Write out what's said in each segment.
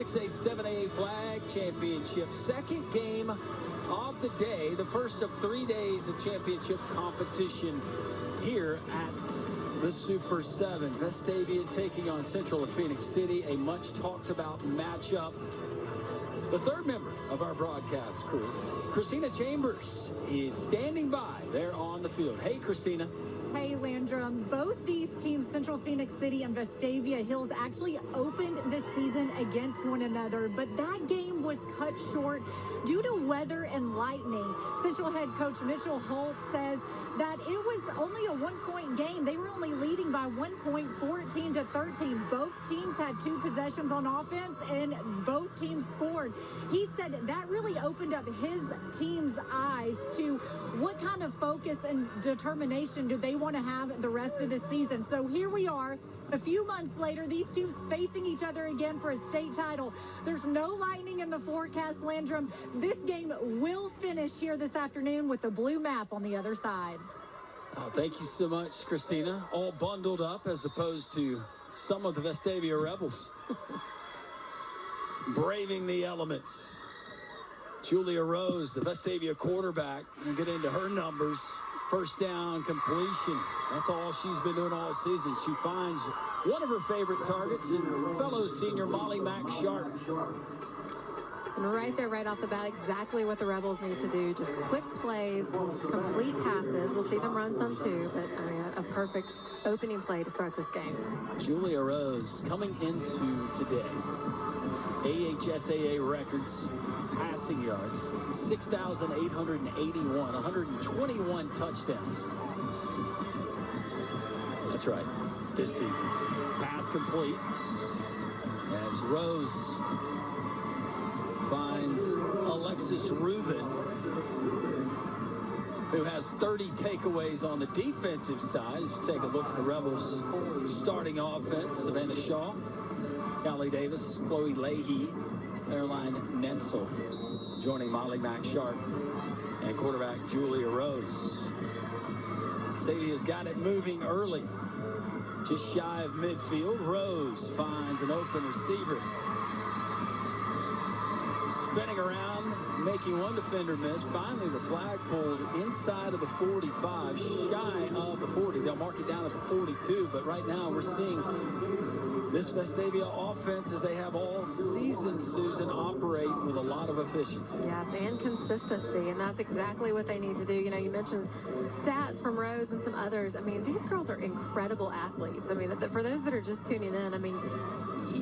6A-7A flag championship, second game of the day, the first of 3 days of championship competition here at the Super 7. Vestavia taking on Central of Phenix City, a much talked about matchup. The third member of our broadcast crew, Christina Chambers, is standing by there on the field. Hey, Christina. Hey, Landrum. Both these teams, Central Phenix City and Vestavia Hills, actually opened this season against one another, but that game was cut short due to weather and lightning. Central head coach Mitchell Holt says that it was only a one-point game. They were only leading by 1 point, 14-13. Both teams had 2 possessions on offense, and both teams scored. He said that really opened up his team's eyes to what kind of focus and determination do they want to have the rest of the season. So here we are, a few months later, these teams facing each other again for a state title. There's no lightning in the forecast, Landrum. This game will finish here this afternoon with the blue map on the other side. Oh, thank you so much, Christina. All bundled up as opposed to some of the Vestavia Rebels. Braving the elements. Julia Rose, the Vestavia quarterback, we'll get into her numbers. First down completion. That's all she's been doing all season. She finds one of her favorite targets in fellow senior Molly Mack Sharp. And right there, right off the bat, exactly what the Rebels need to do. Just quick plays, complete passes. We'll see them run some too, but I mean, a perfect opening play to start this game. Julia Rose coming into today. AHSAA records. Passing yards, 6,881, 121 touchdowns. That's right, this season. Pass complete as Rose finds Alexis Rubin, who has 30 takeaways on the defensive side. As you take a look at the Rebels' starting offense, Savannah Shaw, Callie Davis, Chloe Leahy, Caroline Nensel joining Molly Mack Sharp and quarterback Julia Rose. Stavia's got it moving early. Just shy of midfield. Rose finds an open receiver. Spinning around, making one defender miss. Finally, the flag pulled inside of the 45, shy of the 40. They'll mark it down at the 42, but right now we're seeing this Vestavia offense, as they have all season, Susan, operate with a lot of efficiency. Yes, and consistency, and that's exactly what they need to do. You know, you mentioned stats from Rose and some others. I mean, these girls are incredible athletes. I mean, for those that are just tuning in, I mean,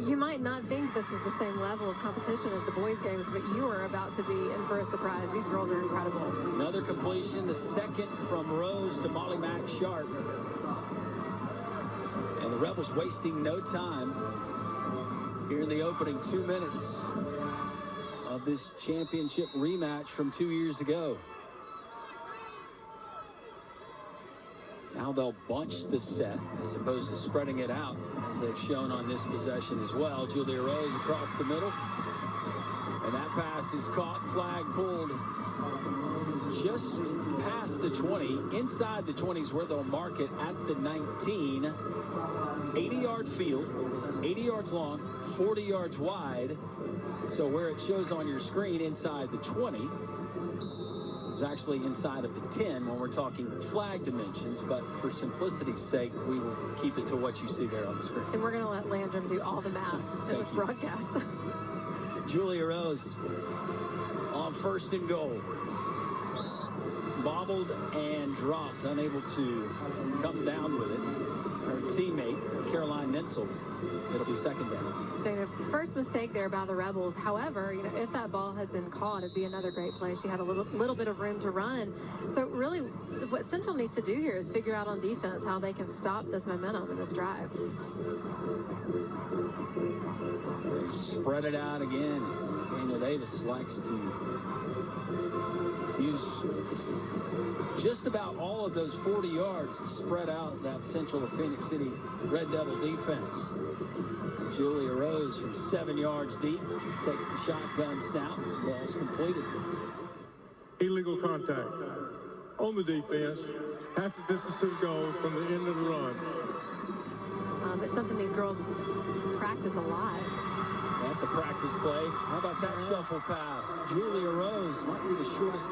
you might not think this was the same level of competition as the boys' games, but you are about to be in for a surprise. These girls are incredible. Another completion, the second from Rose to Molly Mack Sharp. And the Rebels wasting no time here in the opening 2 minutes of this championship rematch from 2 years ago. Now they'll bunch the set as opposed to spreading it out, as they've shown on this possession as well. Julia Rose across the middle. And that pass is caught, flag pulled just past the 20. Inside the 20s where they'll mark it at the 19. 80-yard field, 80 yards long, 40 yards wide. So where it shows on your screen inside the 20 is actually inside of the 10 when we're talking flag dimensions, but for simplicity's sake, we will keep it to what you see there on the screen. And we're going to let Landrum do all the math in this broadcast. Julia Rose on first and goal. Bobbled and dropped, unable to come down with it. Her teammate, Caroline Nensel, it'll be second down. So the first mistake there by the Rebels. However, you know, if that ball had been caught, it'd be another great play. She had a little bit of room to run. So really, what Central needs to do here is figure out on defense how they can stop this momentum in this drive. They spread it out again as Daniel Davis likes to use just about all of those 40 yards to spread out that Central of Phenix City Red Devil defense. Julia Rose from 7 yards deep takes the shotgun snap. Ball's completed. Illegal contact on the defense. Half the distance to the goal from the end of the run. It's something these girls practice a lot. That's That's a practice play. How about that shuffle pass? Julia Rose might be the shortest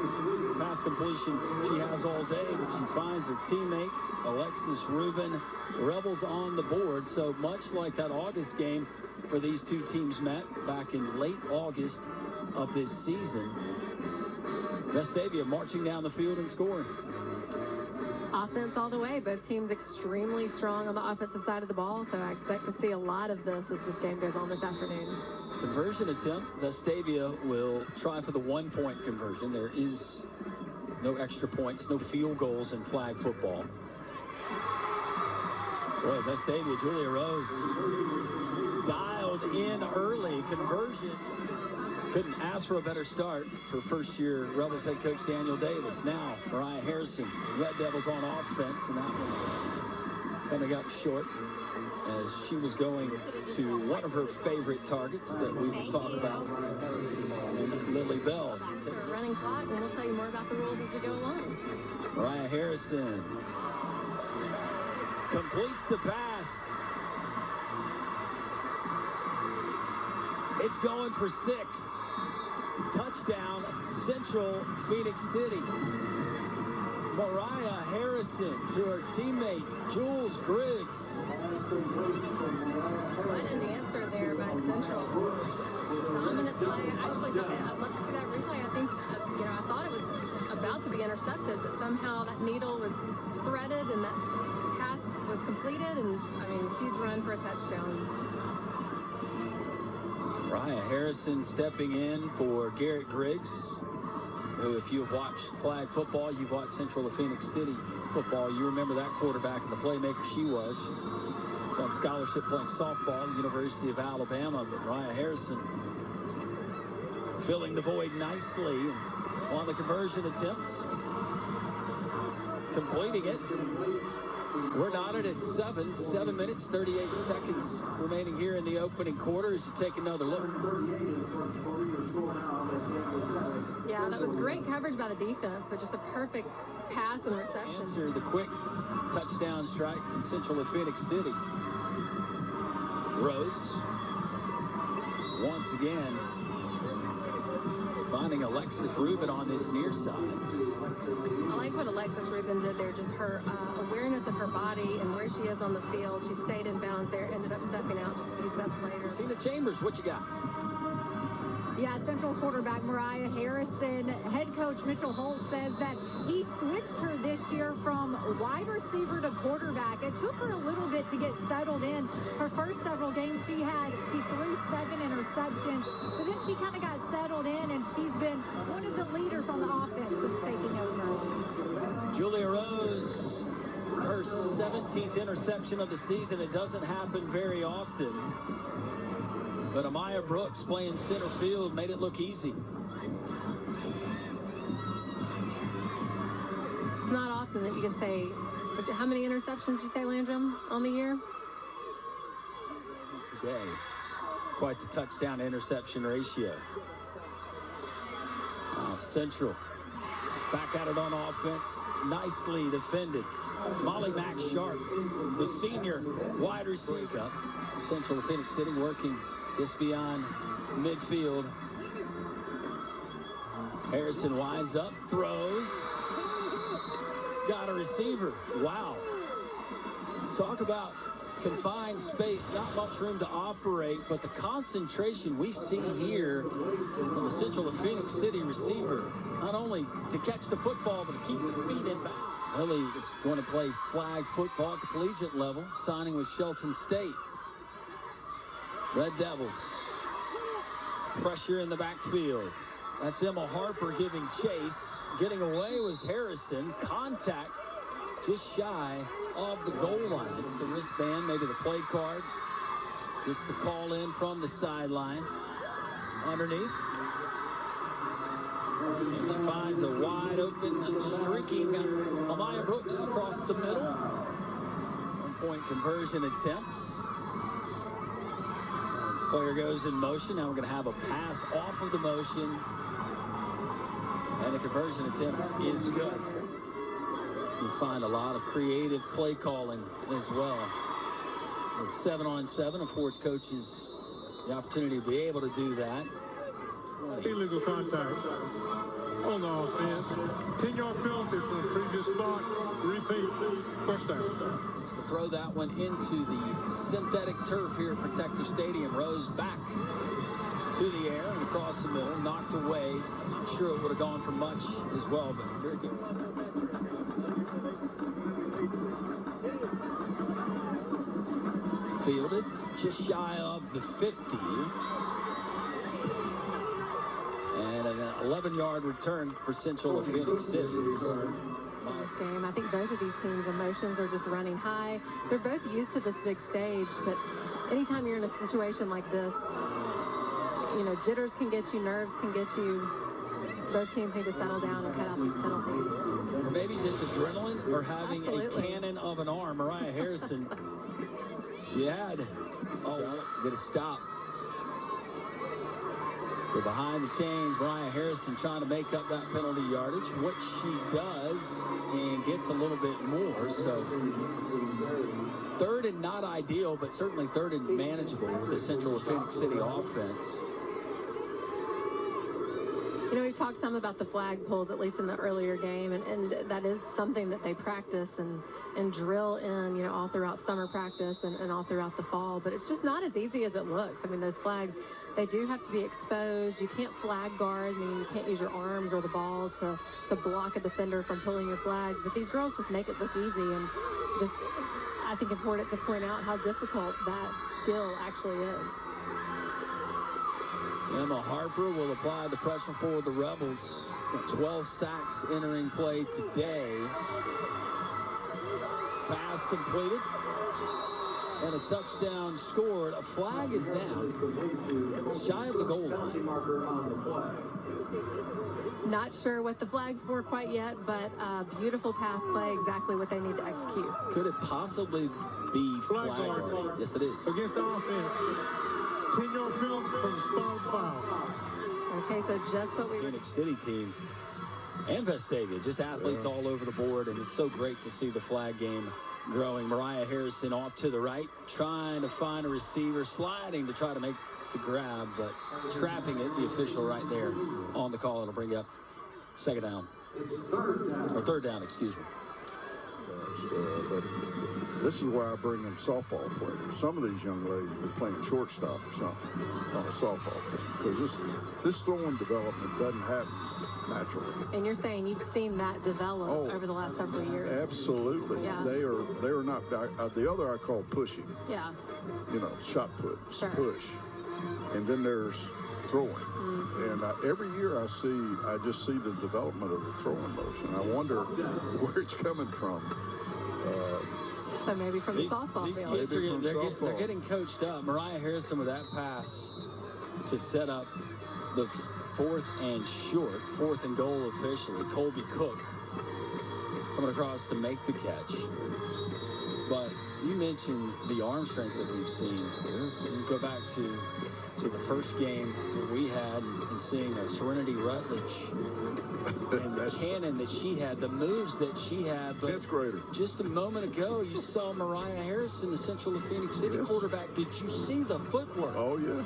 pass completion she has all day, but she finds her teammate, Alexis Rubin. Rebels on the board. So much like that August game where these two teams met back in late August of this season. Vestavia marching down the field and scoring. Offense all the way. Both teams extremely strong on the offensive side of the ball, so I expect to see a lot of this as this game goes on this afternoon. Conversion attempt. Vestavia will try for the 1-point conversion. There is no extra points, no field goals in flag football. Boy, Vestavia, Julia Rose dialed in early. Conversion. Couldn't ask for a better start for first-year Rebels head coach Daniel Davis. Now, Mariah Harrison, Red Devils on offense, and that one kind of got short as she was going to one of her favorite targets that we will talk about, and Lily Bell. Running clock, and we'll tell you more about the rules as we go along. Mariah Harrison completes the pass. It's going for 6. Touchdown, Central Phenix City. Mariah Harrison to her teammate, Jules Griggs. What an answer there by Central. Dominant play. Actually, I'd love to see that replay. I think, I thought it was about to be intercepted, but somehow that needle was threaded and that pass was completed. And, huge run for a touchdown. Mariah Harrison stepping in for Garrett Griggs, who, if you've watched flag football, you've watched Central of Phenix City football, you remember that quarterback and the playmaker she was. She's on scholarship playing softball at the University of Alabama, but Mariah Harrison filling the void nicely on the conversion attempts, completing it. We're knotted at 7 minutes, 38 seconds remaining here in the opening quarter as you take another look. Yeah, that was great coverage by the defense, but just a perfect pass and reception. Answer the quick touchdown strike from Central of Phenix City. Rose, once again, finding Alexis Rubin on this near side. I like what Alexis Rubin did there, just her awareness of her body and where she is on the field. She stayed in bounds there, ended up stepping out just a few steps later. Christina Chambers, what you got? Yeah, Central quarterback Mariah Harrison. Head coach Mitchell Holt says that he switched her this year from wide receiver to quarterback. It took her a little bit to get settled in. Her first several games she threw 7 interceptions, but then she kind of got settled in, and she's been one of the leaders on the offense since taking over. Julia Rose, her 17th interception of the season. It doesn't happen very often. But Amaya Brooks playing center field made it look easy. It's not often that you can say, how many interceptions did you say, Landrum, on the year? Today, quite the touchdown interception ratio. Central back at it on offense. Nicely defended. Molly Mack Sharp, the senior wide receiver. Central Phoenix City working just beyond midfield. Harrison winds up, throws. Got a receiver. Wow. Talk about confined space, not much room to operate, but the concentration we see here from the Central of Phoenix City receiver, not only to catch the football, but to keep the feet in bounds. Lily is going to play flag football at the collegiate level, signing with Shelton State. Red Devils, pressure in the backfield. That's Emma Harper giving chase. Getting away was Harrison. Contact just shy of the goal line. The wristband, maybe the play card. Gets the call in from the sideline. Underneath. And she finds a wide open, streaking Amaya Brooks across the middle. 1-point conversion attempts. Player goes in motion. Now we're going to have a pass off of the motion. And the conversion attempt is good. You find a lot of creative play calling as well. With 7-on-7 affords coaches the opportunity to be able to do that. Illegal contact on the offense. 10-yard penalty from the previous spot. Repeat. First down. To throw that one into the synthetic turf here at Protective Stadium. Rose back to the air and across the middle, knocked away. I'm not sure it would have gone for much as well, but very good. Fielded just shy of the 50. And an 11-yard return for Central of Phenix City. This game, I think both of these teams' emotions are just running high. They're both used to this big stage, but anytime you're in a situation like this, you know, jitters can get you, nerves can get you. Both teams need to settle down and cut out these penalties. Or maybe just adrenaline or having Absolutely. a cannon of an arm. Mariah Harrison, she had, get a stop. So behind the chains, Mariah Harrison trying to make up that penalty yardage, which she does, and gets a little bit more. So third and not ideal, but certainly third and manageable with the Central of Phenix City offense. You know, we've talked some about the flag pulls, at least in the earlier game, and that is something that they practice and drill in, you know, all throughout summer practice and all throughout the fall. But it's just not as easy as it looks. I mean, those flags, they do have to be exposed. You can't flag guard. I mean, you can't use your arms or the ball to block a defender from pulling your flags. But these girls just make it look easy, and just, I think, important to point out how difficult that skill actually is. Emma Harper will apply the pressure for the Rebels. 12 sacks entering play today. Pass completed. And a touchdown scored. A flag is down. Shy of the goal line. Not sure what the flag's for quite yet, but beautiful pass play, exactly what they need to execute. Could it possibly be flag guarding? Yes, it is. Against the offense. 10-yard penalty from the spot of foul. Okay, so just what we... Phoenix City team and Vestavia, just athletes all over the board, and it's so great to see the flag game growing. Mariah Harrison off to the right, trying to find a receiver, sliding to try to make the grab, but trapping it. The official right there on the call. It'll bring up second down. Or third down, excuse me. But this is why I bring in softball players. Some of these young ladies will be playing shortstop or something on a softball team, because this throwing development doesn't happen naturally. And you're saying you've seen that develop over the last several years. Absolutely. Yeah. They are not. The other I call pushing. Yeah. You know, shot put, Sure. push, and then there's throwing. And every year I just see the development of the throwing motion. I wonder where it's coming from. So maybe from the softball These field. kids they're getting coached up. Mariah Harrison with that pass to set up the fourth and goal officially. Colby Cook coming across to make the catch. But you mentioned the arm strength that we've seen. You go back to the first game that we had and seeing Serenity Rutledge and the cannon that she had, the moves that she had. But 10th grader. Just a moment ago, you saw Mariah Harrison, the Central of Phenix City quarterback. Did you see the footwork? Oh, yeah.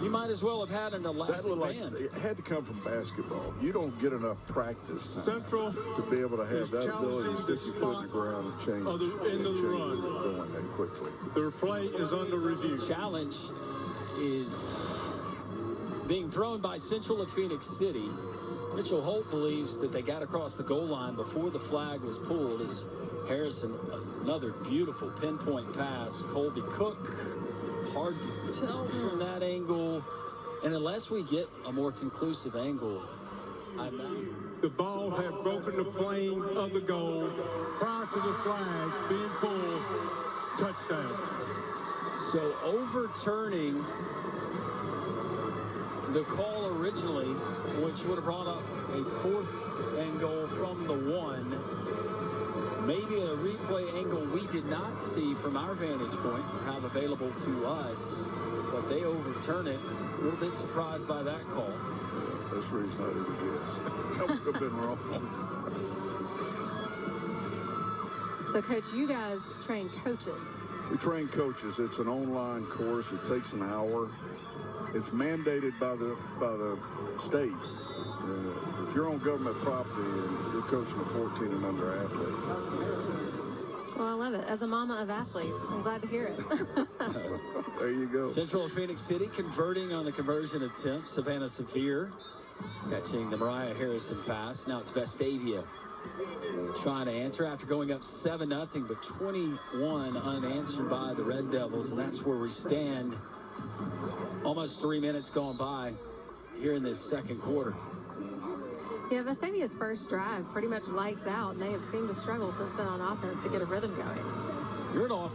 You might as well have had an elastic band. It had to come from basketball. You don't get enough practice Central to be able to have that ability to stick your foot in the ground and change of the end of the run. Going that quickly. The replay is under review. Challenge is being thrown by Central of Phenix City. Mitchell Holt believes that they got across the goal line before the flag was pulled. As Harrison, another beautiful pinpoint pass. Colby Cook, hard to tell from that angle. And unless we get a more conclusive angle, the ball had broken the plane of the goal prior to the flag being pulled. Touchdown. So overturning the call originally, which would have brought up a fourth and goal from the one. Maybe a replay angle we did not see from our vantage point or have available to us, but they overturn it. A little bit surprised by that call. That's the reason I didn't guess. That would have been wrong. So, Coach, you guys train coaches. We train coaches. It's an online course. It takes an hour. It's mandated by the state. If you're on government property and you're coaching a 14 and under athlete. Well, I love it. As a mama of athletes, I'm glad to hear it. There you go. Central of Phenix City converting on the conversion attempt. Savannah Severe catching the Mariah Harrison pass. Now it's Vestavia trying to answer after going up 7-0, but 21 unanswered by the Red Devils, and that's where we stand. Almost 3 minutes gone by here in this second quarter. Yeah, Vestavia's first drive pretty much lights out, and they have seemed to struggle since then on offense to get a rhythm going. You're an old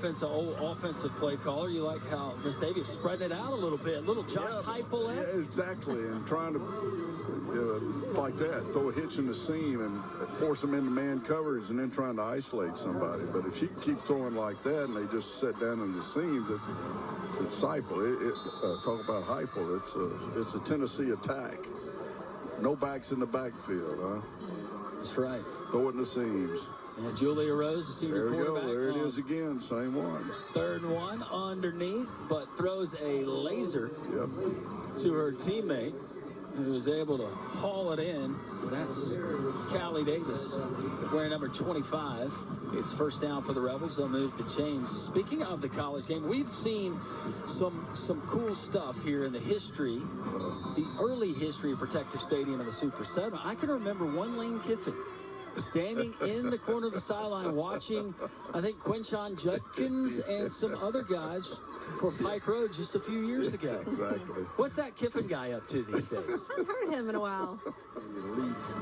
offensive play caller. You like how Vestavia spreading it out a little bit, little Josh Heupel-esque. Yeah, exactly, and trying to like that, throw a hitch in the seam and force them into man coverage, and then trying to isolate somebody. But if she can keep throwing like that, and they just sit down in the seams, it's Heupel. Talk about Heupel. It's a Tennessee attack. No backs in the backfield, huh? That's right. Throw it in the seams. And Julia Rose, the senior quarterback. There it is again, same one. 3rd and 1 underneath, but throws a laser to her teammate, who was able to haul it in. That's Callie Davis, wearing number 25. It's first down for the Rebels. They'll move the chains. Speaking of the college game, we've seen some cool stuff here in the history, the early history of Protective Stadium and the Super 7. I can remember one Lane Kiffin standing in the corner of the sideline watching, I think, Quinshon Judkins and some other guys for Pike Road just a few years ago. Exactly. What's that Kiffin guy up to these days? I haven't heard him in a while. Elite,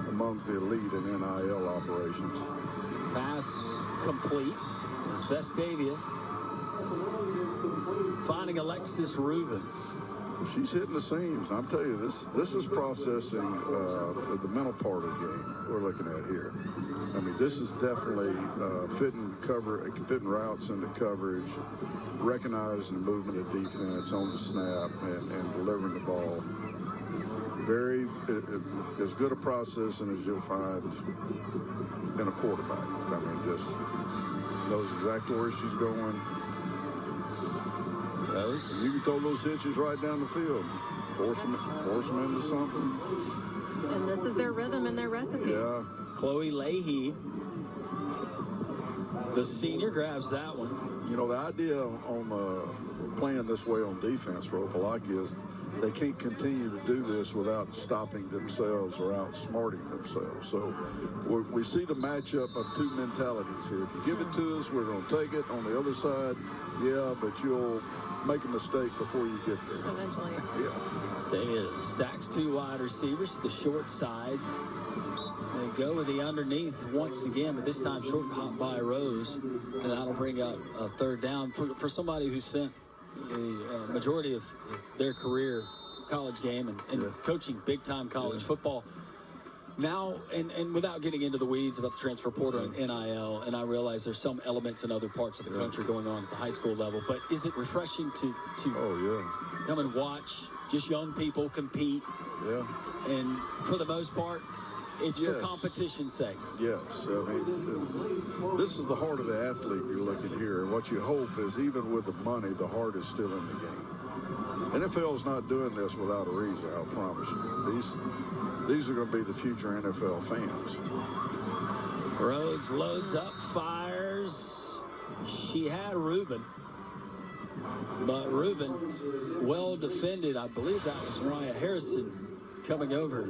among the elite in NIL operations. Pass complete. It's Vestavia finding Alexis Rubin. She's hitting the seams. And I'll tell you, this is processing the mental part of the game we're looking at here. I mean, this is definitely fitting routes into coverage, recognizing the movement of defense on the snap, and delivering the ball. Very as good a processing as you'll find in a quarterback. I mean, just knows exactly where she's going. You can throw those hitches right down the field, force them into something. And this is their rhythm and their recipe. Yeah. Chloe Leahy, the senior, grabs that one. You know, the idea on playing this way on defense for Opelika is they can't continue to do this without stopping themselves or outsmarting themselves. So we see the matchup of two mentalities here. If you give it to us, we're going to take it. On the other side, yeah, but you'll make a mistake before you get there. Eventually. Yeah. Stacks 2 wide receivers to the short side. They go with the underneath once again, but this time short hop by Rose, and that'll bring up a 3rd down for somebody who spent the majority of their career college game and coaching big-time college football. Now, and without getting into the weeds about the transfer portal and NIL, and I realize there's some elements in other parts of the country going on at the high school level, but is it refreshing to come and watch just young people compete? Yeah. And for the most part, it's for competition's sake. Yes. I mean, this is the heart of the athlete you're looking here. And what you hope is, even with the money, the heart is still in the game. NFL's not doing this without a reason, I promise you. These are going to be the future NFL fans. Rhodes loads up, fires. She had Rubin. But Rubin, well defended. I believe that was Mariah Harrison coming over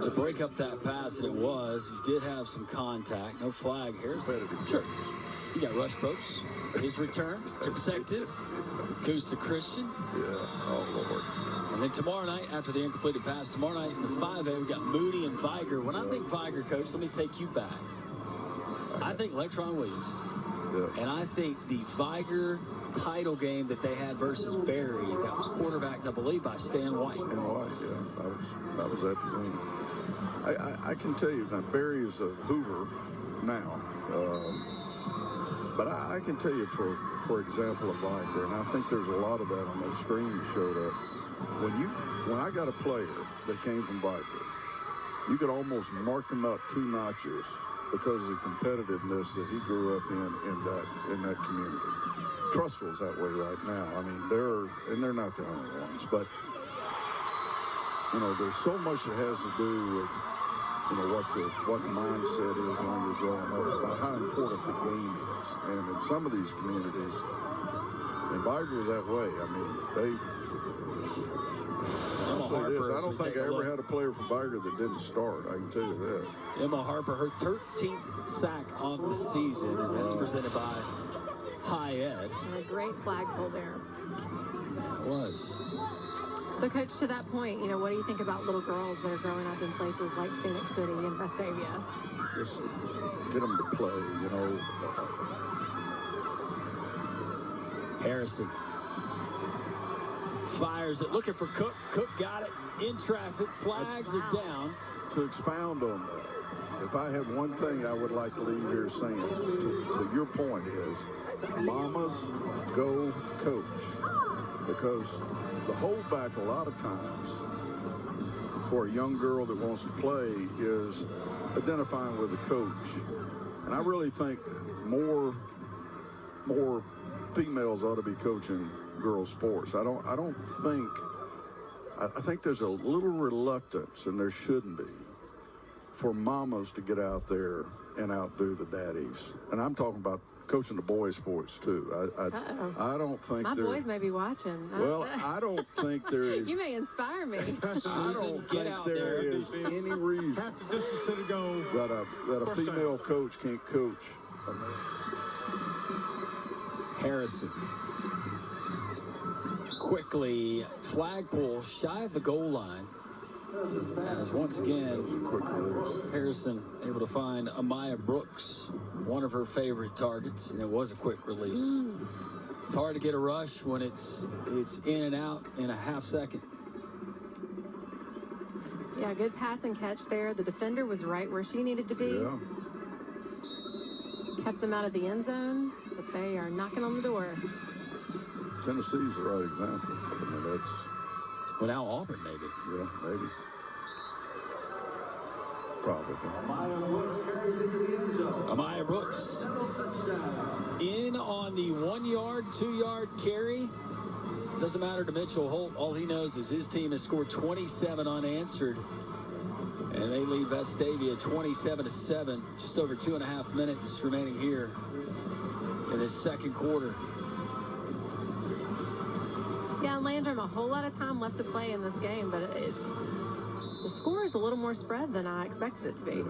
to break up that pass, and it was. You did have some contact. No flag here. Sure. You got Rush Probst. His return to protect it. Goes to Christian. Yeah. Oh, Lord. And then tomorrow night, after the incompleted pass, tomorrow night in the 5A, we got Moody and Viger. When I think Viger, Coach, let me take you back. I think Electron Williams. Yeah. And I think the Viger title game that they had versus Barry, that was quarterbacked, I believe, by Stan White. Stan White, yeah. I was at the game. I can tell you that Barry is a Hoover now. But I can tell you, for example, of Viger, and I think there's a lot of that on that screen you showed up. When I got a player that came from Viger, you could almost mark them up 2 notches because of the competitiveness that he grew up in that community. Trussville's that way right now. I mean, they're not the only ones, but you know, there's so much that has to do with, you know, what the mindset is when you're growing up, about how important the game is. And in some of these communities, and Viger was that way. I mean, I'll say this, I don't think I ever had a player from Viger that didn't start. I can tell you that. Emma Harper, her 13th sack on the season, and that's presented by High Ed. And a great flagpole there. It was. So, Coach, to that point, you know, what do you think about little girls that are growing up in places like Phenix City and Vestavia? Just get them to play, you know. Harrison fires it, looking for Cook. Cook got it in traffic. Flags are down. To expound on that, if I had one thing I would like to leave here saying, to your point is, mamas, go coach. Because the holdback a lot of times for a young girl that wants to play is identifying with a coach. And I really think more females ought to be coaching girls sports. I think there's a little reluctance, and there shouldn't be, for mamas to get out there and outdo the daddies. And I'm talking about coaching the boys sports too. I don't think my boys may be watching. Well, I don't think there is. You may inspire me. I don't think there is any reason Half the distance to the goal. that a female coach can't coach. Harrison quickly flagpole shy of the goal line. As once again, Quick release. Harrison able to find Amaya Brooks, one of her favorite targets, and it was a quick release. It's hard to get a rush when it's in and out in a half second. Yeah, good pass and catch there. The defender was right where she needed to be. Yeah. Kept them out of the end zone, but they are knocking on the door. Tennessee's the right example. I mean, that's, Well, now Auburn, maybe. yeah, maybe. Probably. Amaya Brooks in on the 1 yard, 2 yard carry. Doesn't matter to Mitchell Holt. All he knows is his team has scored 27 unanswered. And they lead Vestavia 27-7. Just over 2.5 minutes remaining here in this second quarter. Yeah, and Landrum, a whole lot of time left to play in this game, but the score is a little more spread than I expected it to be.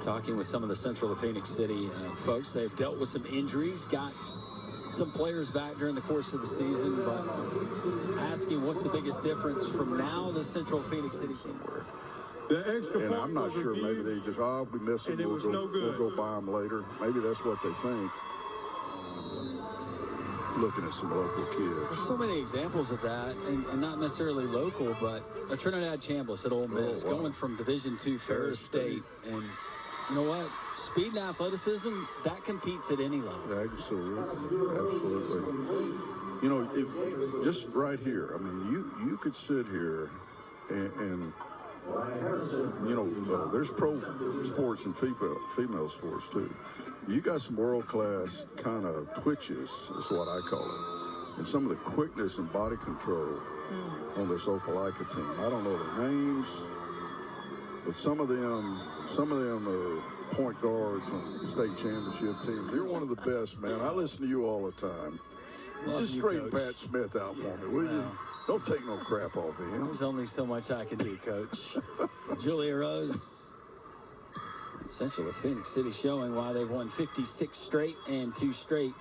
Talking with some of the Central of Phenix City folks, they've dealt with some injuries, got some players back during the course of the season, but asking what's the biggest difference from now the Central Phenix City team. The extra And point I'm not was sure, maybe reviewed, they just, we missed them, and it was no good. we'll go buy them later. Maybe that's what they think. Looking at some local There's kids. so many examples of that, and not necessarily local, but a Trinidad Chambliss at Ole Miss, wow. going from Division II Ferris State, and you know what? Speed and athleticism, that competes at any level. Absolutely. Absolutely. You know, just right here, I mean, you could sit here and you know, there's pro sports and female sports too. You got some world-class kind of twitches, is what I call it. And some of the quickness and body control on this Opelika team. I don't know their names, but some of them are point guards on state championship teams. You're one of the best, man. I listen to you all the time. Just straighten Pat Smith out for me, will you? Don't take no crap off of him. There's only so much I can do, Coach. Julia Rose, Central of Phenix City, showing why they've won 56 straight and 2 straight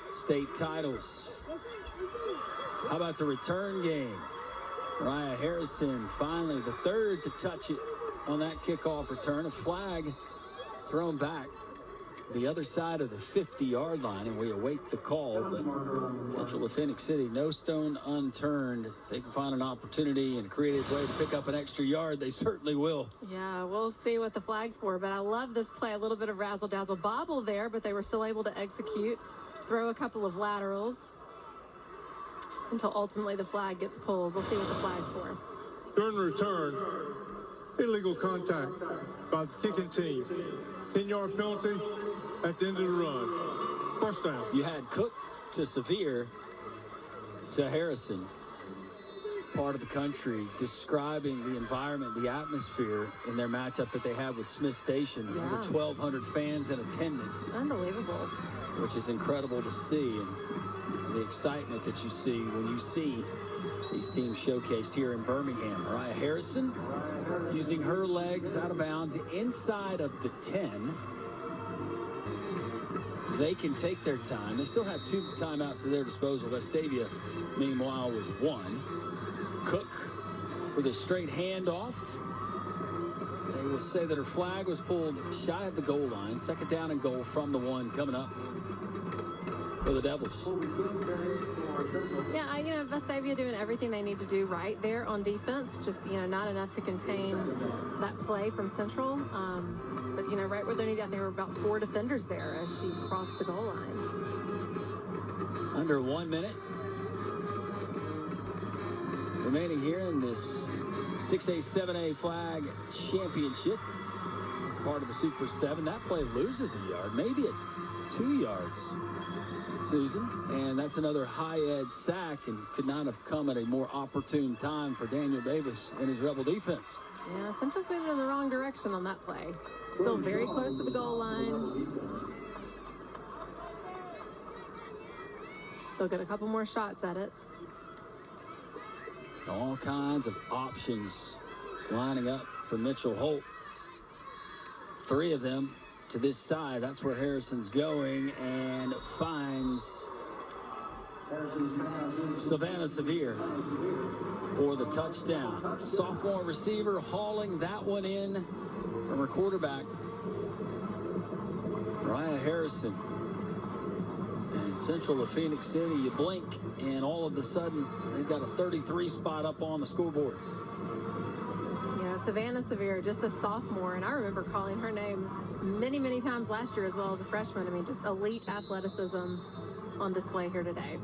state titles. How about the return game? Mariah Harrison, finally the third to touch it on that kickoff return. A flag thrown back the other side of the 50-yard line, and we await the call. But Central of Phenix City, no stone unturned. If they can find an opportunity and a creative way to pick up an extra yard, they certainly will. Yeah, we'll see what the flag's for, but I love this play. A little bit of razzle-dazzle bobble there, but they were still able to execute, throw a couple of laterals until ultimately the flag gets pulled. We'll see what the flag's for. During the return, Illegal contact by the kicking team. 10-yard penalty at the end of the run. First down. You had Cook to Sevier to Harrison. Part of the country describing the environment, the atmosphere in their matchup that they had with Smith Station. Yeah. Over 1,200 fans in attendance. Unbelievable. Which is incredible to see, and the excitement that you see when you see these teams showcased here in Birmingham. Mariah Harrison using her legs out of bounds inside of the 10. They can take their time. They still have 2 timeouts at their disposal. Vestavia, meanwhile, with 1. Cook with a straight handoff. They will say that her flag was pulled shy of the goal line. Second down and goal from the 1 coming up for the Devils. Yeah, Vestavia doing everything they need to do right there on defense. Just, not enough to contain that play from Central. But, right where they need, I think there were about 4 defenders there as she crossed the goal line. Under 1 minute remaining here in this 6A-7A flag championship. It's part of the Super 7. That play loses a yard, maybe 2 yards, Susan. And that's another high-edge sack, and could not have come at a more opportune time for Daniel Davis and his Rebel defense. Yeah, Central's moving in the wrong direction on that play. Still very close to the goal line. They'll get a couple more shots at it. All kinds of options lining up for Mitchell Holt. 3 of them to this side. That's where Harrison's going, and finds Savannah Sevier for the touchdown. Sophomore receiver hauling that one in from her quarterback, Mariah Harrison. And Central of Phenix City, you blink, and all of a sudden, they've got a 33 spot up on the scoreboard. Savannah Sevier, just a sophomore, and I remember calling her name many, many times last year as well as a freshman. I mean, just elite athleticism on display here today.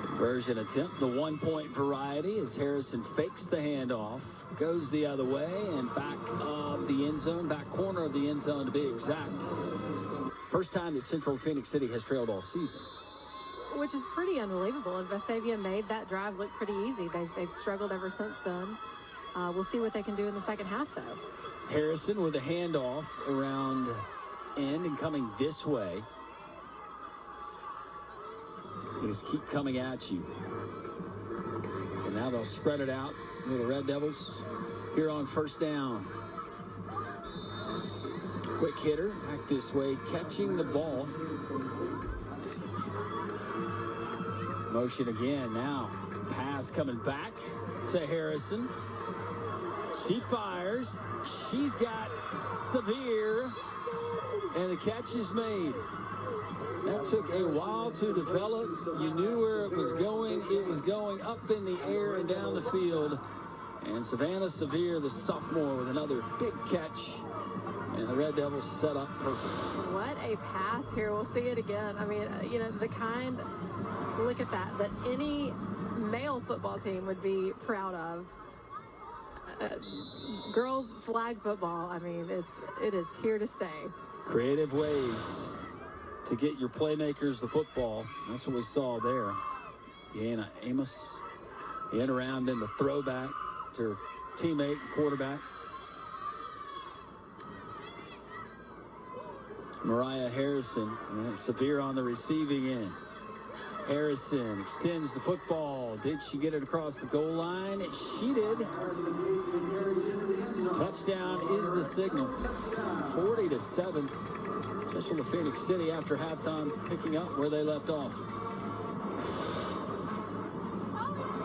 Conversion attempt, the 1-point variety, as Harrison fakes the handoff, goes the other way, and back of the end zone, back corner of the end zone to be exact. First time that Central Phoenix City has trailed all season. Which is pretty unbelievable. And Vestavia made that drive look pretty easy. They've struggled ever since then. We'll see what they can do in the second half, though. Harrison with a handoff around end and coming this way. They just keep coming at you. And now they'll spread it out with the Red Devils here on first down. Quick hitter back this way, catching the ball. Motion again now. Pass coming back to Harrison. She fires. She's got Sevier. And the catch is made. That took a while to develop. You knew where it was going. It was going up in the air and down the field. And Savannah Sevier, the sophomore, with another big catch. And the Red Devils set up perfect. What a pass here. We'll see it again. I mean, the kind... Look at that any male football team would be proud of. Girls flag football, I mean, it is here to stay. Creative ways to get your playmakers the football. That's what we saw there. Deanna Amos in around, then the throwback to her teammate, quarterback. Mariah Harrison, Sevier on the receiving end. Harrison extends the football. Did she get it across the goal line? She did. Touchdown is the signal. 40-7. Central of Phoenix City after halftime, picking up where they left off.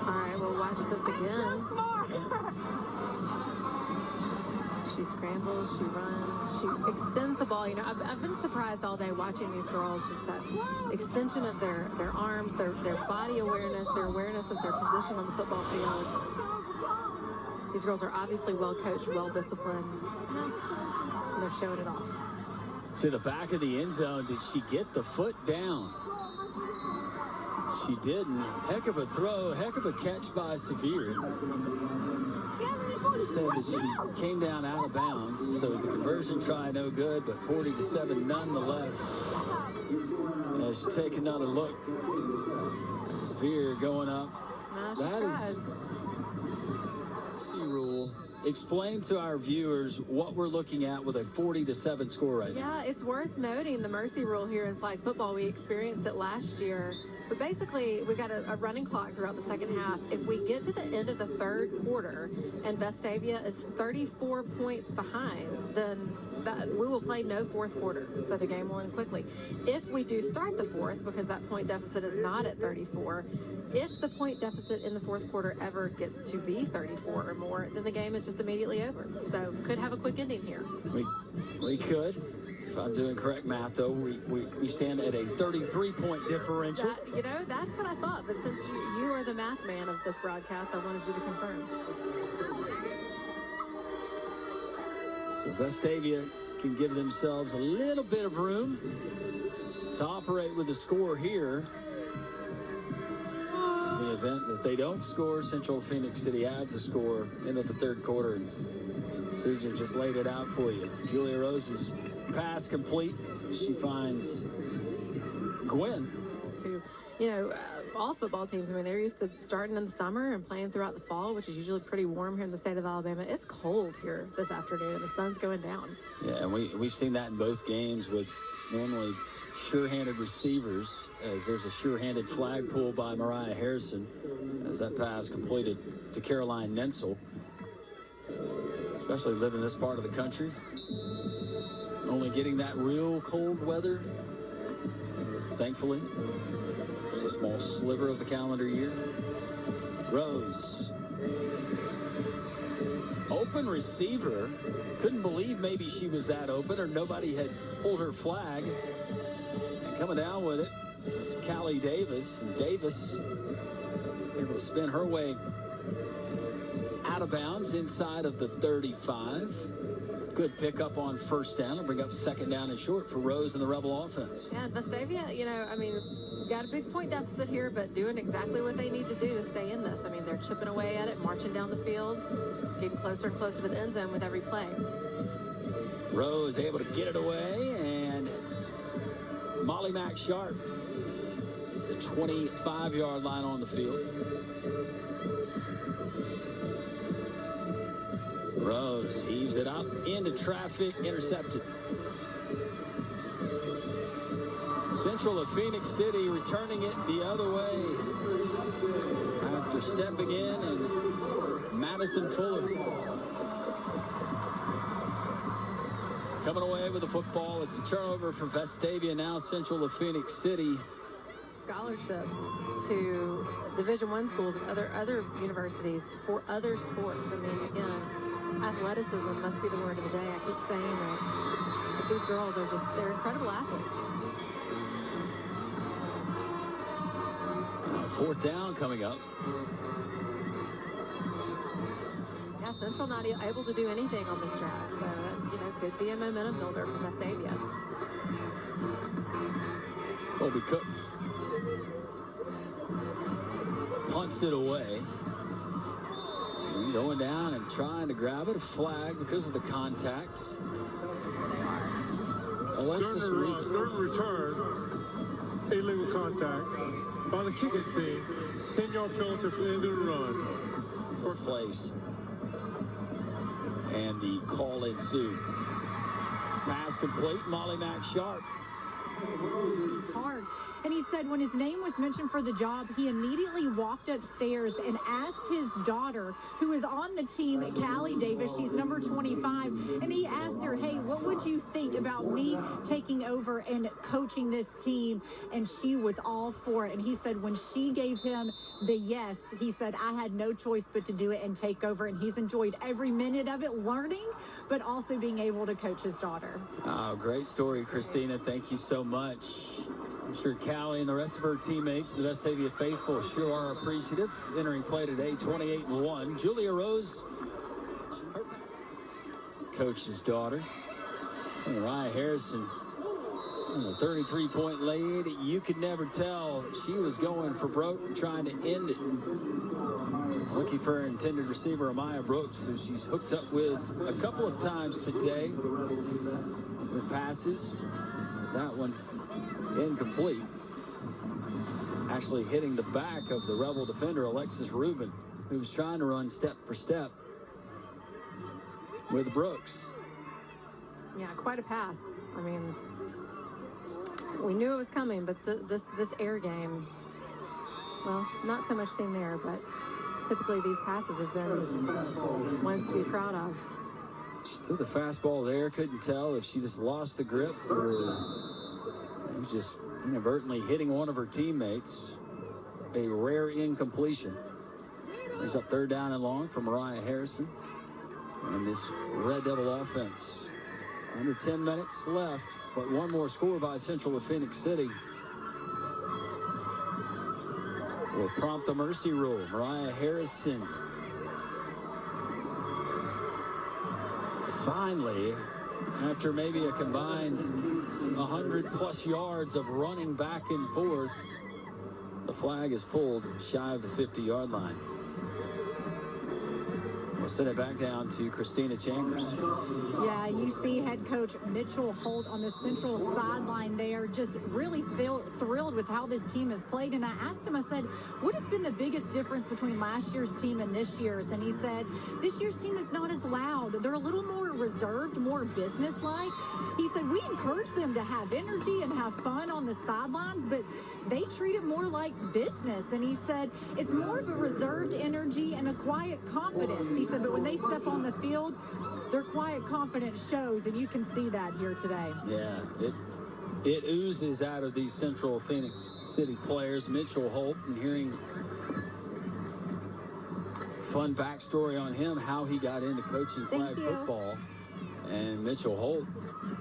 All right, we'll watch this again. She scrambles, she runs, she extends the ball. I've been surprised all day watching these girls, just that extension of their arms, their body awareness, their awareness of their position on the football field. These girls are obviously well coached, well disciplined, and they're showing it off. To the back of the end zone, did she get the foot down? She didn't. Heck of a throw, heck of a catch by Severe. Said that she came down out of bounds, so the conversion try no good, but 40-7 nonetheless. As you take another look, Severe going up. That is rule. Explain to our viewers what we're looking at with a 40-7 score right now. Yeah, it's worth noting the mercy rule here in flag football. We experienced it last year. But basically, we got a running clock throughout the second half. If we get to the end of the third quarter and Vestavia is 34 points behind, then we will play no fourth quarter. So the game will end quickly. If we do start the fourth, because that point deficit is not at 34, if the point deficit in the fourth quarter ever gets to be 34 or more, then the game is just immediately over. So could have a quick ending here. We could. If I'm doing correct math, though, we stand at a 33-point differential. That's what I thought. But since you are the math man of this broadcast, I wanted you to confirm. So Vestavia can give themselves a little bit of room to operate with the score here. In the event that they don't score, Central Phoenix City adds a score into the third quarter. And Susan just laid it out for you. Julia Rose's pass complete. She finds Gwen. Who, all football teams, I mean, they're used to starting in the summer and playing throughout the fall, which is usually pretty warm here in the state of Alabama. It's cold here this afternoon. The sun's going down. Yeah, and we've seen that in both games with normally sure-handed receivers, as there's a sure-handed flag pull by Mariah Harrison as that pass completed to Caroline Nensel. Especially living in this part of the country. Only getting that real cold weather, thankfully. Just a small sliver of the calendar year. Rose. Open receiver. Couldn't believe maybe she was that open or nobody had pulled her flag. And coming down with it is Callie Davis. And Davis able to spin her way out of bounds inside of the 35. Good pickup on first down and bring up second down and short for Rose and the Rebel offense. Yeah, and Vestavia, got a big point deficit here, but doing exactly what they need to do to stay in this. I mean, they're chipping away at it, marching down the field, getting closer and closer to the end zone with every play. Rose able to get it away, and Molly Mack Sharp, the 25-yard line on the field. Rose heaves it up into traffic, intercepted. Central of Phoenix City returning it the other way after stepping in, and Madison Fuller coming away with the football. It's a turnover for Vestavia. Now Central of Phoenix City. Scholarships to Division I schools and other universities for other sports. I mean, again, athleticism must be the word of the day. I keep saying that. But these girls are they're incredible athletes. Fourth down coming up. Yeah, Central not able to do anything on this drive, so that, could be a momentum builder for Vestavia. Colby Cook punts it away. And going down and trying to grab it, a flag because of the contact. Alexis Reed. During return, illegal contact by the kicking team. 10-yard penalty for the end of the run. First place. And the call ensued. Pass complete. Molly Mack Sharp. Hard. And he said when his name was mentioned for the job, he immediately walked upstairs and asked his daughter, who is on the team, Callie Davis, she's number 25, and he asked her, hey, what would you think about me taking over and coaching this team? And she was all for it. And he said when she gave him the yes, he said, I had no choice but to do it and take over. And he's enjoyed every minute of it, learning, but also being able to coach his daughter. Oh, great story, Christina. Thank you so much. I'm sure Callie and the rest of her teammates, the Vestavia faithful, sure are appreciative. Entering play today, 28-1. Julia Rose, coach's daughter. And Mariah Harrison A 33-point lead. You could never tell. She was going for broke and trying to end it. Looking for her intended receiver, Amaya Brooks, who she's hooked up with a couple of times today with passes. That one incomplete. Actually hitting the back of the Rebel defender, Alexis Rubin, who was trying to run step for step with Brooks. Yeah, quite a pass. I mean, we knew it was coming, but this air game, well, not so much seen there, but typically these passes have been ones to be proud of. She threw the fastball there. Couldn't tell if she just lost the grip or was just inadvertently hitting one of her teammates. A rare incompletion. There's up third down and long for Mariah Harrison. And this Red Devil offense. Under 10 minutes left, but one more score by Central of Phenix City will prompt the mercy rule. Mariah Harrison finally, after maybe a combined 100+ yards of running back and forth, the flag is pulled shy of the 50-yard line. We'll send it back down to Christina Chambers. Yeah, you see head coach Mitchell Holt on the Central sideline there, just really thrilled with how this team has played. And I asked him, I said, what has been the biggest difference between last year's team and this year's? And he said, this year's team is not as loud. They're a little more reserved, more businesslike. He said, we encourage them to have energy and have fun on the sidelines, but they treat it more like business. And he said, it's more of a reserved energy and a quiet confidence. He said, but when they step on the field, their quiet confidence shows, and you can see that here today. Yeah, it oozes out of these Central Phoenix City players. Mitchell Holt, and hearing fun backstory on him, how he got into coaching flag football. And Mitchell Holt,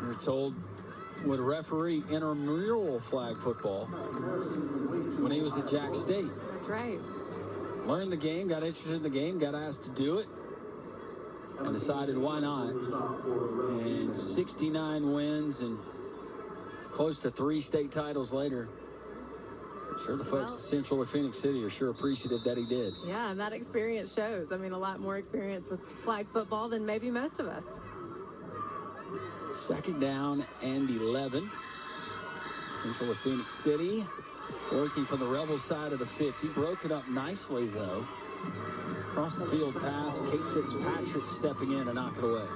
we're told, would referee intramural flag football when he was at Jack State. That's right. Learned the game, got interested in the game, got asked to do it, and decided why not. And 69 wins and close to 3 state titles later. I'm sure the folks at Central of Phoenix City are sure appreciative that he did. Yeah, and that experience shows. I mean, a lot more experience with flag football than maybe most of us. Second down and 11. Central of Phoenix City working from the Rebel side of the 50. Broken up nicely, though. Across the field pass. Kate Fitzpatrick stepping in to knock it away.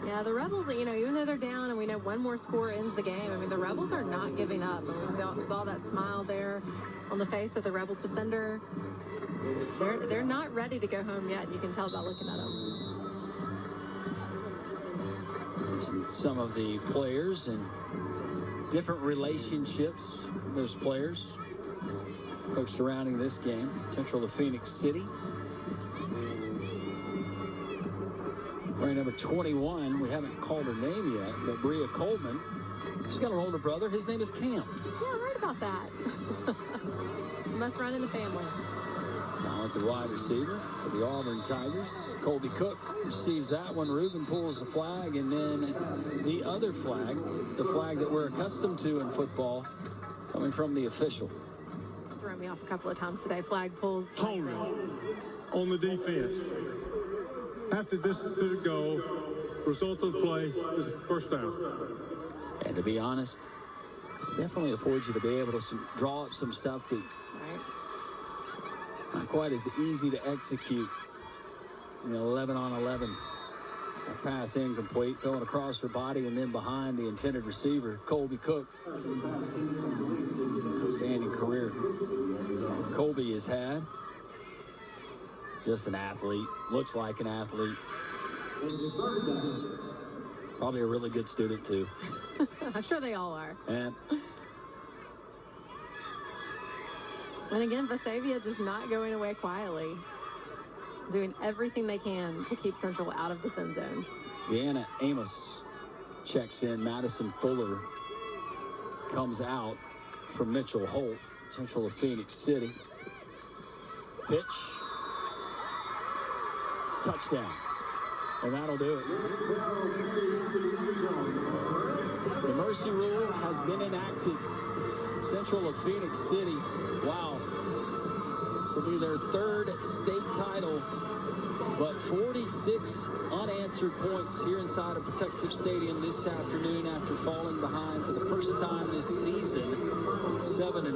Yeah, the Rebels, you know, even though they're down and we know one more score ends the game, I mean, the Rebels are not giving up. And we saw that smile there on the face of the Rebels defender. They're not ready to go home yet. You can tell by looking at them. Some of the players and different relationships, those players, folks surrounding this game. Central of Phoenix City. Wearing number 21, we haven't called her name yet, but Bria Coleman. She's got an older brother. His name is Cam. Yeah, I heard about that. Must run in the family. Talented wide receiver for the Auburn Tigers. Colby Cook receives that one. Rubin pulls the flag, and then the other flag, the flag that we're accustomed to in football, coming from the official. Threw me off a couple of times today. Flag pulls. Hold on the defense. Half the distance to the goal. Result of the play is a first down. And to be honest, it definitely affords you to be able to draw up some stuff that not quite as easy to execute. 11 on 11. A pass incomplete, throwing across her body and then behind the intended receiver, Colby Cook. Outstanding career Colby has had. Just an athlete. Looks like an athlete. Probably a really good student, too. I'm sure they all are. And again, Vestavia just not going away quietly. Doing everything they can to keep Central out of the sin zone. Deanna Amos checks in. Madison Fuller comes out from Mitchell Holt. Central of Phoenix City. Pitch. Touchdown. And that'll do it. The mercy rule has been enacted. Central of Phenix City. Wow. This will be their third state title. But 46 unanswered points here inside of Protective Stadium this afternoon after falling behind for the first time this season. 7-0.